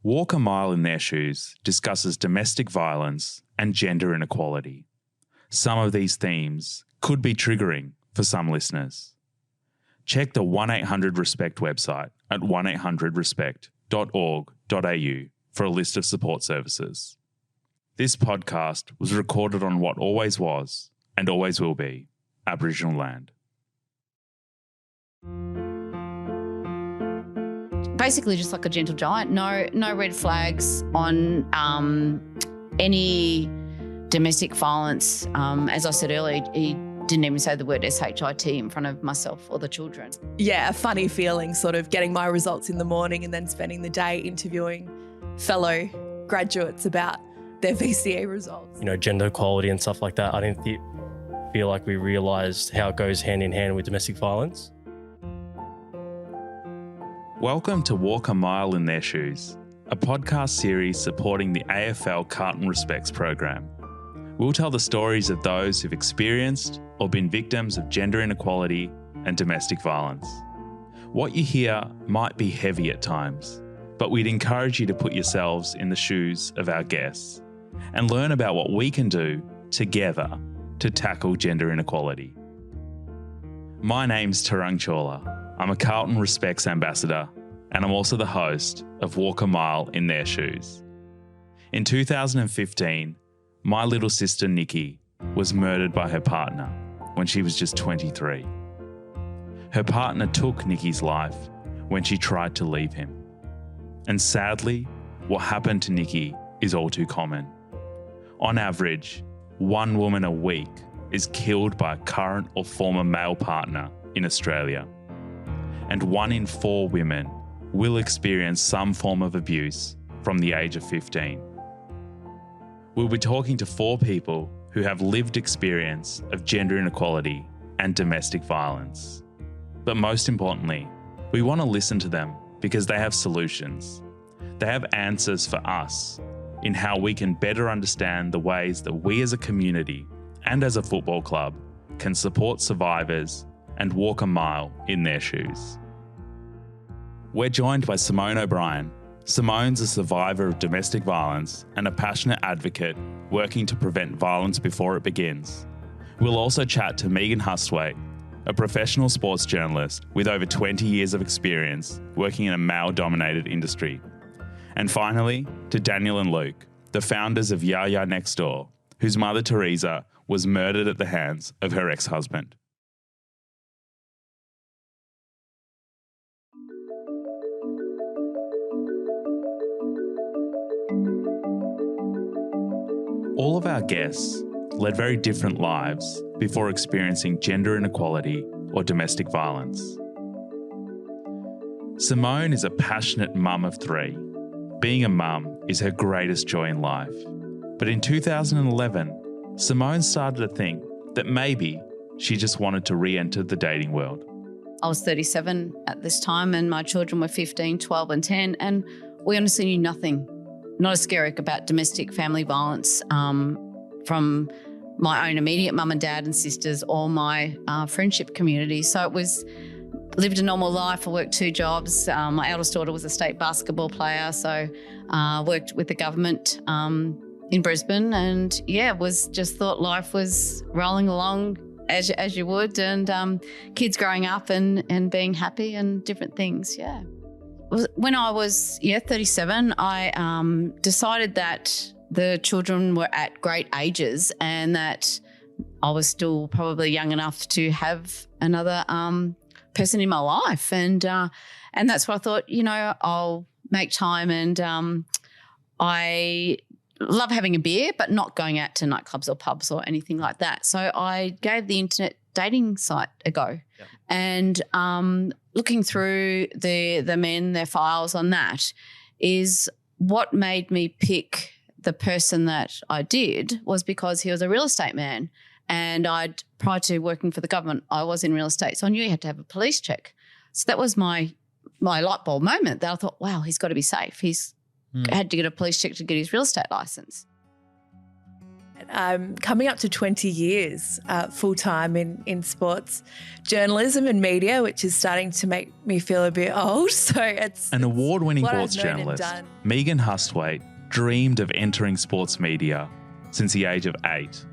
Walk a Mile in Their Shoes discusses domestic violence and gender inequality. Some of these themes could be triggering for some listeners. Check the 1-800-RESPECT website at 1800respect.org.au for a list of support services. This podcast was recorded on what always was, and always will be, Aboriginal land. Basically just like a gentle giant. No red flags on any domestic violence. As I said earlier, he didn't even say the word SHIT in front of myself or the children. Yeah, a funny feeling, sort of getting my results in the morning and then spending the day interviewing fellow graduates about their VCA results. Gender equality and stuff like that. I didn't feel like we realised how it goes hand in hand with domestic violence. Welcome to Walk a Mile in Their Shoes, a podcast series supporting the AFL Carlton Respects program. We'll tell the stories of those who've experienced or been victims of gender inequality and domestic violence. What you hear might be heavy at times, but we'd encourage you to put yourselves in the shoes of our guests and learn about what we can do together to tackle gender inequality. My name's Tarang Chawla. I'm a Carlton Respects ambassador, and I'm also the host of Walk a Mile in Their Shoes. In 2015, my little sister Nikki was murdered by her partner when she was just 23. Her partner took Nikki's life when she tried to leave him. And sadly, what happened to Nikki is all too common. On average, one woman a week is killed by a current or former male partner in Australia. And 1 in 4 women will experience some form of abuse from the age of 15. We'll be talking to 4 people who have lived experience of gender inequality and domestic violence. But most importantly, we want to listen to them because they have solutions. They have answers for us in how we can better understand the ways that we as a community and as a football club can support survivors and walk a mile in their shoes. We're joined by Simone O'Brien. Simone's a survivor of domestic violence and a passionate advocate working to prevent violence before it begins. We'll also chat to Megan Hustwaite, a professional sports journalist with over 20 years of experience working in a male-dominated industry. And finally, to Daniel and Luke, the founders of Yaya Next Door, whose mother Teresa was murdered at the hands of her ex-husband. All of our guests led very different lives before experiencing gender inequality or domestic violence. Simone is a passionate mum of 3. Being a mum is her greatest joy in life. But in 2011, Simone started to think that maybe she just wanted to re-enter the dating world. I was 37 at this time and my children were 15, 12 and 10, and we honestly knew nothing. Not a skerrick about domestic family violence from my own immediate mum and dad and sisters or my friendship community. So it was lived a normal life. I worked 2 jobs. My eldest daughter was a state basketball player, so worked with the government in Brisbane, and was just thought life was rolling along as you would, and kids growing up and being happy and different things. Yeah. When I was 37, I decided that the children were at great ages and that I was still probably young enough to have another person in my life. And that's what I thought, I'll make time, and I love having a beer but not going out to nightclubs or pubs or anything like that. So I gave the internet dating site a go. Yep. And looking through the men, their files on that is what made me pick the person that I did was because he was a real estate man, and prior to working for the government, I was in real estate. So I knew he had to have a police check. So that was my light bulb moment that I thought, wow, he's got to be safe. He's had to get a police check to get his real estate license. I'm coming up to 20 years full-time in sports journalism and media, which is starting to make me feel a bit old. So it's An award-winning what I've sports known and journalist, done. Megan Hustwaite dreamed of entering sports media since the age of 8.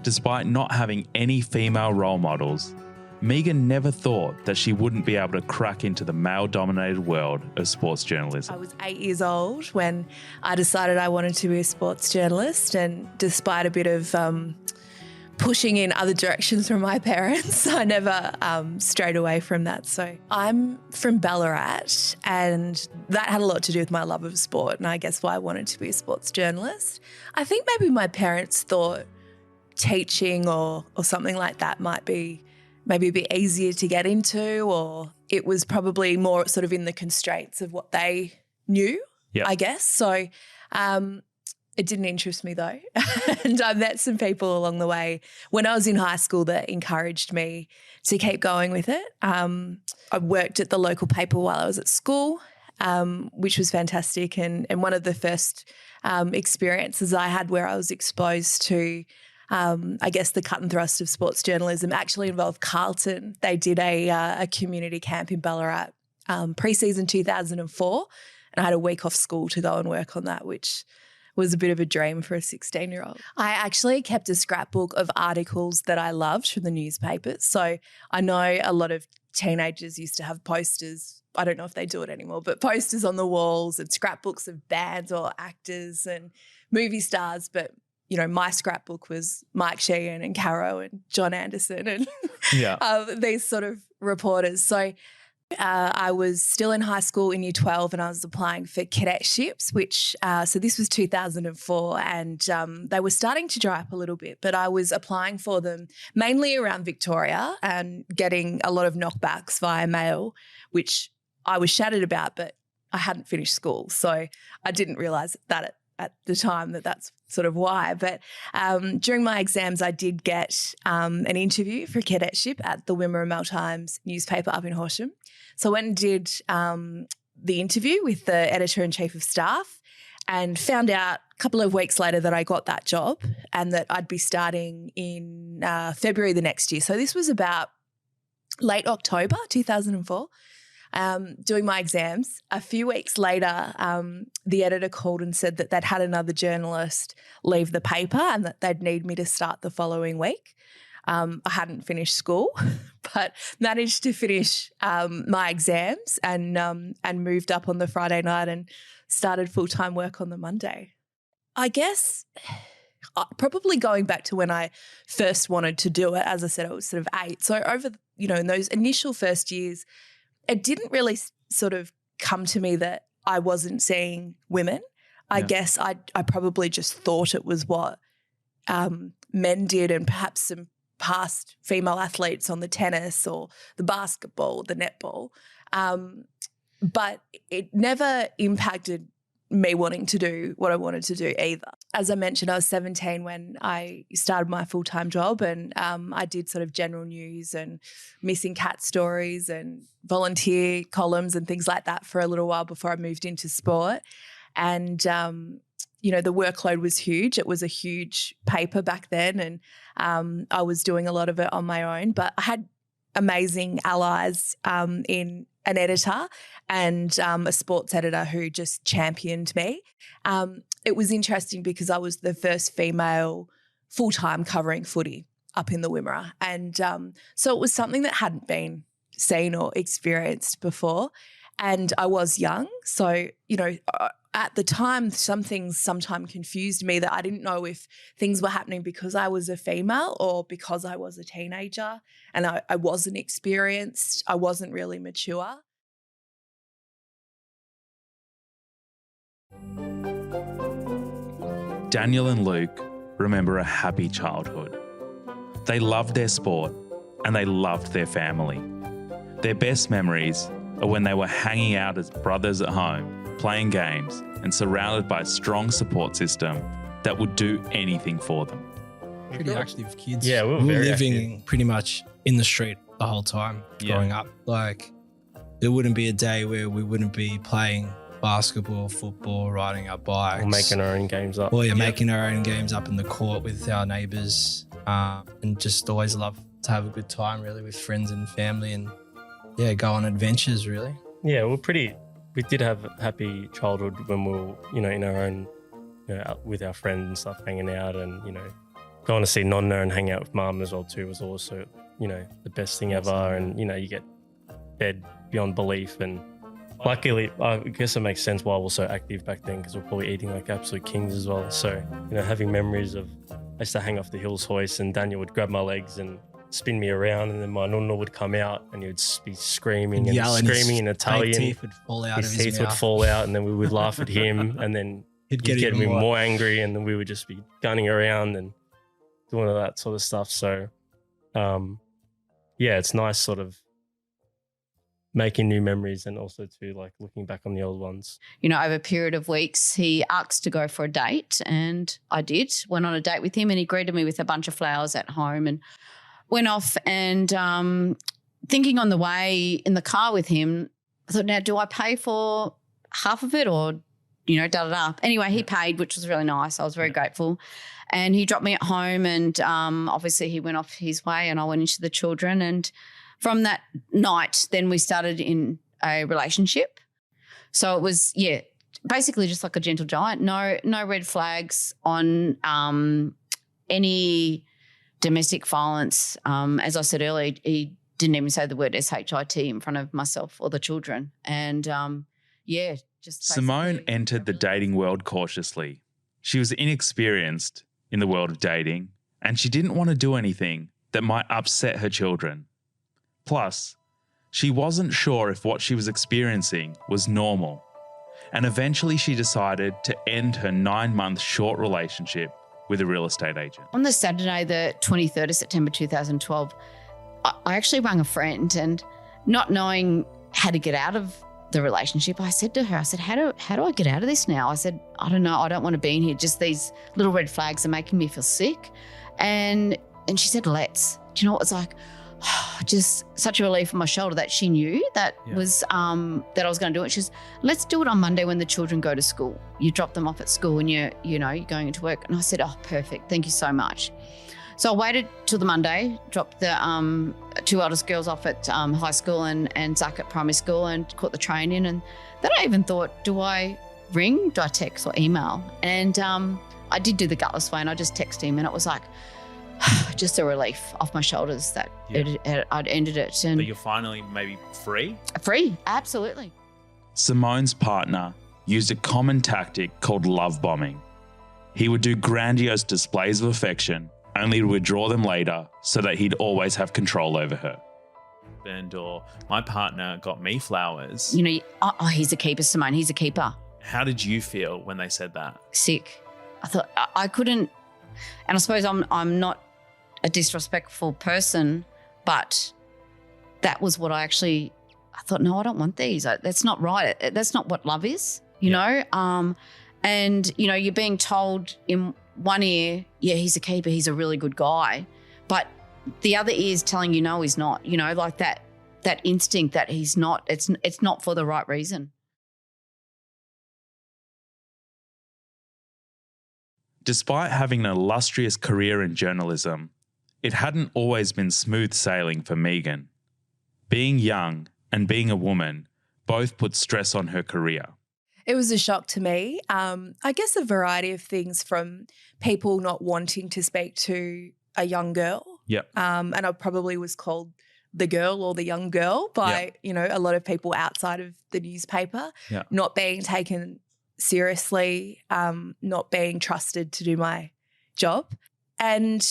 Despite not having any female role models, Megan never thought that she wouldn't be able to crack into the male-dominated world of sports I journalism. was 8 years old when I decided I wanted to be a sports journalist, and despite a bit of pushing in other directions from my parents, I never strayed away from that. So I'm from Ballarat, and that had a lot to do with my love of sport, and I guess why I wanted to be a sports journalist. I think maybe my parents thought teaching or something like that might be maybe a bit easier to get into, or it was probably more sort of in the constraints of what they knew, Yep. I guess. So it didn't interest me though. And I met some people along the way when I was in high school that encouraged me to keep going with it. I worked at the local paper while I was at school, which was fantastic. And one of the first experiences I had where I was exposed to I guess the cut and thrust of sports journalism actually involved Carlton. They did a community camp in Ballarat pre-season 2004, and I had a week off school to go and work on that, which was a bit of a dream for a 16-year-old. I actually kept a scrapbook of articles that I loved from the newspapers. So I know a lot of teenagers used to have posters. I don't know if they do it anymore, but posters on the walls and scrapbooks of bands or actors and movie stars. But you know, my scrapbook was Mike Sheehan and Caro and John Anderson and these sort of reporters. So I was still in high school in year 12 and I was applying for cadetships, which so this was 2004 and they were starting to dry up a little bit, but I was applying for them mainly around Victoria and getting a lot of knockbacks via mail, which I was shattered about, but I hadn't finished school. So I didn't realise that at the time that's sort of why. But during my exams, I did get an interview for cadetship at the Wimmera Mail Times newspaper up in Horsham. So I went and did the interview with the editor-in-chief of staff and found out a couple of weeks later that I got that job and that I'd be starting in February the next year. So this was about late October 2004. Doing my exams. A few weeks later, the editor called and said that they'd had another journalist leave the paper and that they'd need me to start the following week. I hadn't finished school, but managed to finish my exams and moved up on the Friday night and started full-time work on the Monday. I guess probably going back to when I first wanted to do it, as I said, I was sort of 8. So over, in those initial first years, it didn't really sort of come to me that I wasn't seeing women. I guess I probably just thought it was what men did and perhaps some past female athletes on the tennis or the basketball, the netball. But it never impacted me wanting to do what I wanted to do either. As I mentioned, I was 17 when I started my full-time job and I did sort of general news and missing cat stories and volunteer columns and things like that for a little while before I moved into sport. And, the workload was huge. It was a huge paper back then and I was doing a lot of it on my own, but I had amazing allies in an editor and a sports editor who just championed me. It was interesting because I was the first female full-time covering footy up in the Wimmera. And so it was something that hadn't been seen or experienced before. And I was young. So, at the time, some things sometimes confused me that I didn't know if things were happening because I was a female or because I was a teenager and I wasn't experienced. I wasn't really mature. Daniel and Luke remember a happy childhood. They loved their sport and they loved their family. Their best memories are when they were hanging out as brothers at home, playing games and surrounded by a strong support system that would do anything for them. Pretty active kids. Yeah, we were we were very living pretty much in the street the whole time growing up. Like there wouldn't be a day where we wouldn't be playing basketball, football, riding our bikes. Or making our own games up. Or making our own games up in the court with our neighbours, and just always love to have a good time really with friends and family, and go on adventures really. Yeah, we did have a happy childhood when we were, in our own, out with our friends and stuff, hanging out, and, going to see Nonna and hang out with Mum as well too was also, the best thing ever. And, you get fed beyond belief. And luckily, I guess it makes sense why we were so active back then, because we're probably eating like absolute kings as well. So, having memories of, I used to hang off the hills hoist and Daniel would grab my legs and spin me around, and then my nonna would come out and he would be screaming and screaming in Italian. His teeth would fall out his teeth would fall out, and then we would laugh at him, and then he'd get even more angry, and then we would just be gunning around and doing all that sort of stuff. So, it's nice sort of making new memories, and also too like looking back on the old ones. Over a period of weeks, he asked to go for a date, and I did. Went on a date with him, and he greeted me with a bunch of flowers at home, and went off. And thinking on the way in the car with him, I thought, now do I pay for half of it or, da-da-da. Anyway, he paid, which was really nice. I was very grateful. And he dropped me at home, and obviously he went off his way, and I went into the children. And from that night, then we started in a relationship. So it was, basically just like a gentle giant. No red flags on any domestic violence. As I said earlier, he didn't even say the word SHIT in front of myself or the children. And, just Simone entered the dating world cautiously. She was inexperienced in the world of dating, and she didn't want to do anything that might upset her children. Plus, she wasn't sure if what she was experiencing was normal, and eventually she decided to end her 9-month short relationship with a real estate agent. On the Saturday, the 23rd of September 2012, I actually rang a friend, and not knowing how to get out of the relationship, I said to her, how do I get out of this now? I said, I don't know. I don't want to be in here. Just these little red flags are making me feel sick. And she said, let's. Do you know what it's like? Just such a relief on my shoulder that she knew that was that I was going to do it. She says, let's do it on Monday when the children go to school. You drop them off at school and you're going into work. And I said, oh, perfect. Thank you so much. So I waited till the Monday, dropped the 2 eldest girls off at high school and Zach at primary school, and caught the train in. And then I even thought, do I ring, do I text or email? And I did do the gutless way, and I just texted him, and it was like just a relief off my shoulders that I'd ended it. And but you're finally maybe free? Free, absolutely. Simone's partner used a common tactic called love bombing. He would do grandiose displays of affection, only to withdraw them later so that he'd always have control over her. Or my partner got me flowers. He's a keeper, Simone. He's a keeper. How did you feel when they said that? Sick. I thought I couldn't, and I suppose I'm not a disrespectful person, but that was what I thought, no, I don't want these. That's not right. That's not what love is, you know? And, you're being told in one ear, he's a keeper, he's a really good guy. But the other ear is telling you, no, he's not, like that instinct that he's not, it's not for the right reason. Despite having an illustrious career in journalism, it hadn't always been smooth sailing for Megan. Being young and being a woman both put stress on her career. It was a shock to me. I guess a variety of things, from people not wanting to speak to a young girl. Yep. And I probably was called the girl or the young girl by, a lot of people outside of the newspaper. Yep. Not being taken seriously, not being trusted to do my job. And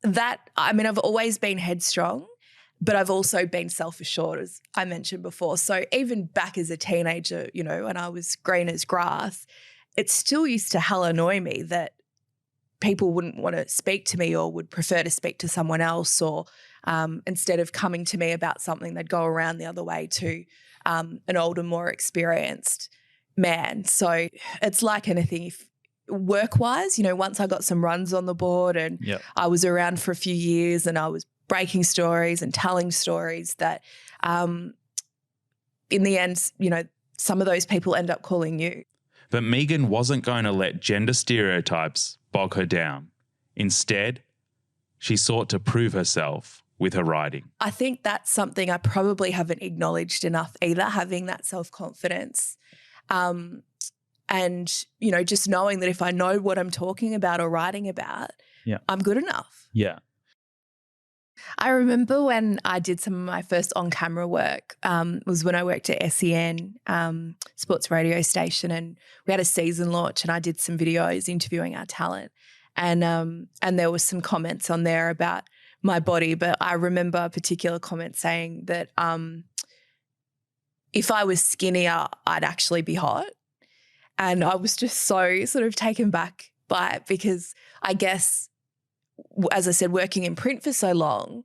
that, I've always been headstrong, but I've also been self-assured, as I mentioned before. So even back as a teenager, when I was green as grass, it still used to hell annoy me that people wouldn't want to speak to me or would prefer to speak to someone else, or instead of coming to me about something, they'd go around the other way to an older, more experienced man. So it's like anything. If work-wise, once I got some runs on the board and I was around for a few years and I was breaking stories and telling stories that in the end, some of those people end up calling you. But Megan wasn't going to let gender stereotypes bog her down. Instead, she sought to prove herself with her writing. I think that's something I probably haven't acknowledged enough either, having that self-confidence. And, you know, just knowing that if I know what I'm talking about or writing about, I'm good enough. Yeah. I remember when I did some of my first on-camera work was when I worked at SEN, sports radio station, and we had a season launch and I did some videos interviewing our talent. And there was some comments on there about my body, but I remember a particular comment saying that if I was skinnier, I'd actually be hot. And I was just so sort of taken back by it because I guess, as I said, working in print for so long,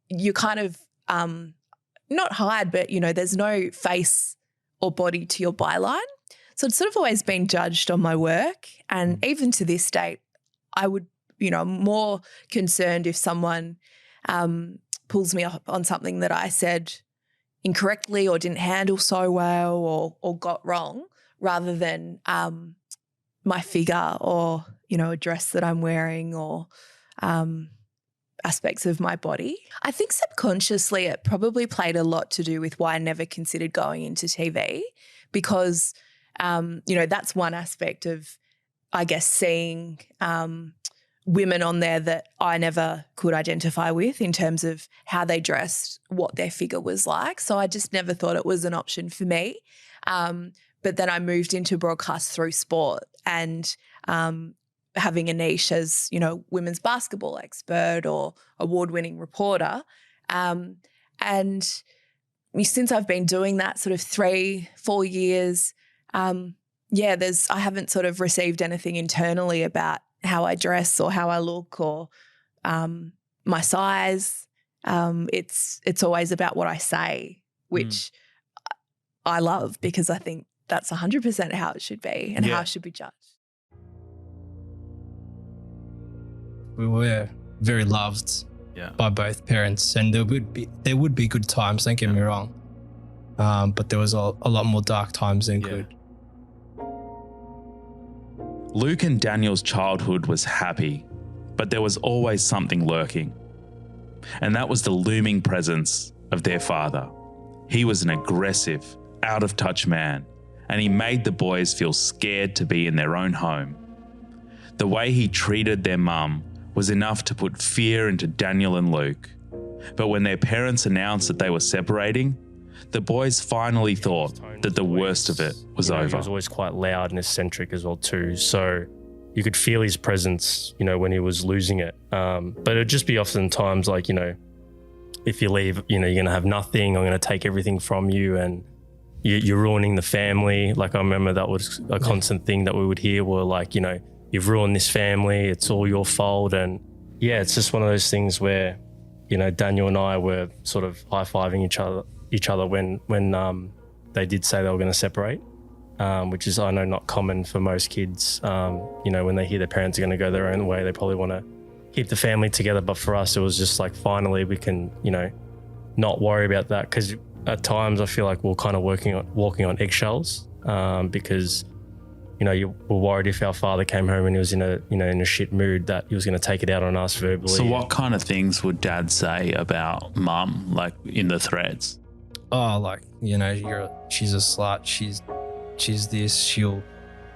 you kind of not hide, but, you know, there's no face or body to your byline. So it's sort of always been judged on my work. And even to this date, I would, you know, I'm more concerned if someone pulls me up on something that I said incorrectly or didn't handle so well or got wrong, rather than my figure or, you know, a dress that I'm wearing or aspects of my body. I think subconsciously it probably played a lot to do with why I never considered going into TV because, you know, that's one aspect of, I guess, seeing women on there that I never could identify with in terms of how they dressed, what their figure was like. So I just never thought it was an option for me. But then I moved into broadcast through sport and having a niche as, you know, women's basketball expert or award-winning reporter. And since I've been doing that sort of 3-4 years, I haven't sort of received anything internally about how I dress or how I look or my size. It's always about what I say, which I love because I think that's 100% how it should be and how it should be judged. We were very loved by both parents, and there would be good times, don't get me wrong, but there was a lot more dark times than good. Luke and Daniel's childhood was happy, but there was always something lurking. And that was the looming presence of their father. He was an aggressive, out-of-touch man, and he made the boys feel scared to be in their own home. The way he treated their mum was enough to put fear into Daniel and Luke. But when their parents announced that they were separating, the boys finally thought that the worst of it was over. He was always quite loud and eccentric as well too. So you could feel his presence, you know, when he was losing it. But it'd just be often times like, you know, if you leave, you know, you're going to have nothing. I'm going to take everything from you and you're ruining the family. Like I remember that was a constant thing that we would hear were like, you know, you've ruined this family. It's all your fault. And yeah, it's just one of those things where, you know, Daniel and I were sort of high-fiving each other when they did say they were going to separate, which is, I know, not common for most kids. You know, when they hear their parents are going to go their own way, they probably want to keep the family together. But for us, it was just like, finally we can, you know, not worry about that. Because at times I feel like we're kind of walking on eggshells because, you know, you were worried if our father came home and he was in a shit mood that he was going to take it out on us verbally. So what kind of things would Dad say about Mum, like in the threads? Oh, like, you know, she's a slut. She's this. She'll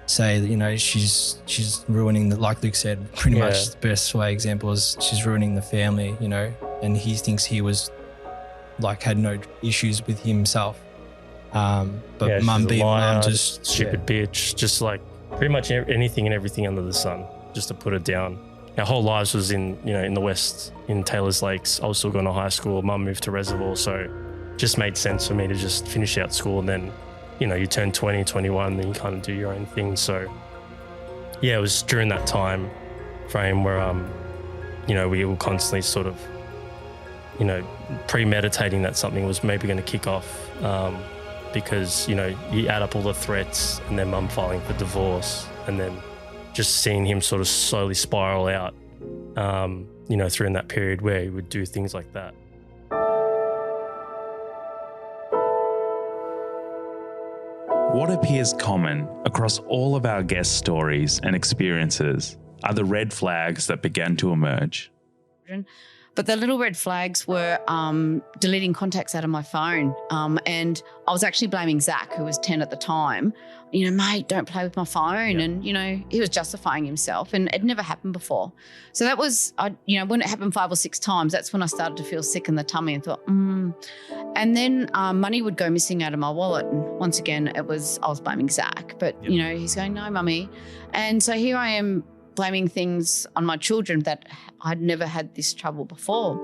say that, you know, she's ruining like Luke said, pretty much the best way example is she's ruining the family, you know, and he thinks he was like had no issues with himself. But Mum being Mum, just stupid bitch, just like pretty much anything and everything under the sun, just to put it down. Our whole lives was in the West, in Taylor's Lakes. I was still going to high school. Mum moved to Reservoir, so it just made sense for me to just finish out school and then, you know, you turn 20, 21, then you kind of do your own thing. So yeah, it was during that time frame where, you know, we were constantly sort of, you know, premeditating that something was maybe going to kick off. Because, you know, you add up all the threats and then Mum filing for divorce and then just seeing him sort of slowly spiral out, you know, through in that period where he would do things like that. What appears common across all of our guest stories and experiences are the red flags that began to emerge. But the little red flags were deleting contacts out of my phone. And I was actually blaming Zach, who was 10 at the time. Mate, don't play with my phone. Yeah. And, he was justifying himself, and it never happened before. So that was, when it happened 5 or 6 times, that's when I started to feel sick in the tummy and thought, And then money would go missing out of my wallet. And once again, I was blaming Zach. But, he's going, no, mummy. And so here I am, blaming things on my children that I'd never had this trouble before.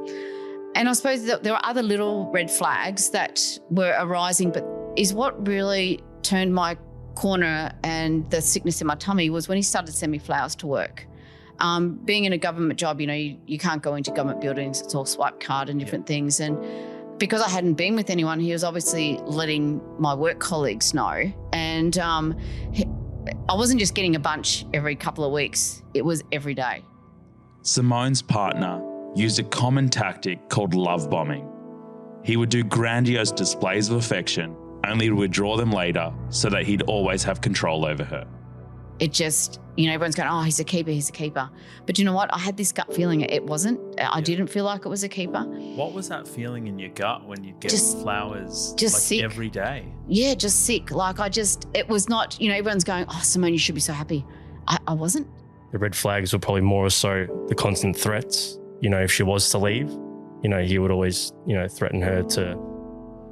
And I suppose that there were other little red flags that were arising, but is what really turned my corner and the sickness in my tummy was when he started to send me flowers to work. Being in a government job, you can't go into government buildings. It's all swipe card and different things. And because I hadn't been with anyone, he was obviously letting my work colleagues know. And I wasn't just getting a bunch every couple of weeks. It was every day. Simone's partner used a common tactic called love bombing. He would do grandiose displays of affection, only to withdraw them later so that he'd always have control over her. It just, everyone's going, oh, he's a keeper. But you know what? I had this gut feeling it wasn't. I didn't feel like it was a keeper. What was that feeling in your gut when you'd get flowers sick. Every day? Yeah, just sick. It was not, everyone's going, oh, Simone, you should be so happy. I wasn't. The red flags were probably more so the constant threats. If she was to leave, he would always, threaten her to,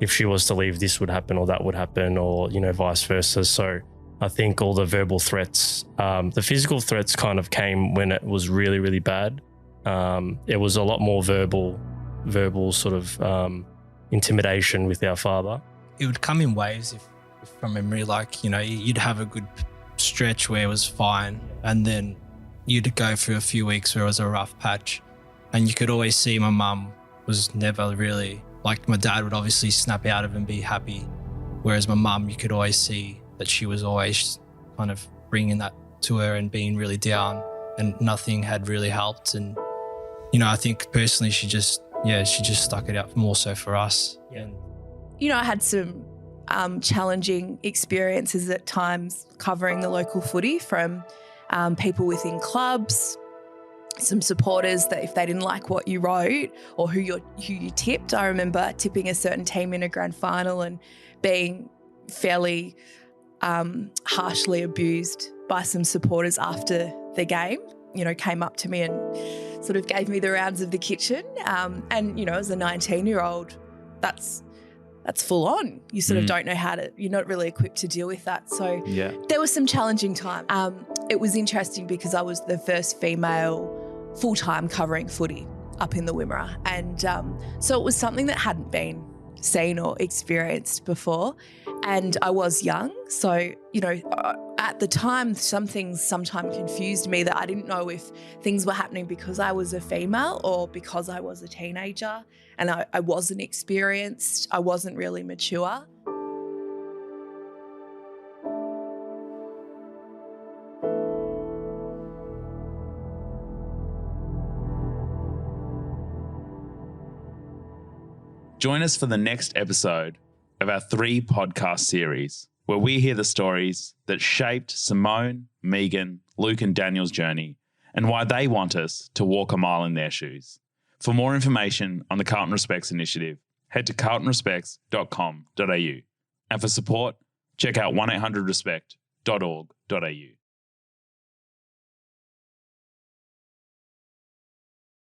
if she was to leave, this would happen or that would happen or, vice versa. So I think all the verbal threats, the physical threats kind of came when it was really, really bad. It was a lot more verbal sort of intimidation with our father. It would come in waves if from memory, you'd have a good stretch where it was fine, and then you'd go through a few weeks where it was a rough patch, and you could always see my mum was never really, my dad would obviously snap out of and be happy, whereas my mum, you could always see that she was always kind of bringing that to her and being really down, and nothing had really helped. And, I think personally she just stuck it out more so for us. Yeah. I had some challenging experiences at times covering the local footy from people within clubs, some supporters that if they didn't like what you wrote or who you tipped. I remember tipping a certain team in a grand final and being fairly harshly abused by some supporters after the game. Came up to me and sort of gave me the rounds of the kitchen. And as a 19-year-old, that's full on. You sort of don't know you're not really equipped to deal with that. So there was some challenging time. It was interesting because I was the first female full-time covering footy up in the Wimmera. And so it was something that hadn't been seen or experienced before. And I was young. So, at the time, some things sometimes confused me that I didn't know if things were happening because I was a female or because I was a teenager and I wasn't experienced. I wasn't really mature. Join us for the next episode of our 3-podcast series, where we hear the stories that shaped Simone, Megan, Luke and Daniel's journey and why they want us to walk a mile in their shoes. For more information on the Carlton Respects initiative, head to carltonrespects.com.au. And for support, check out 1800respect.org.au.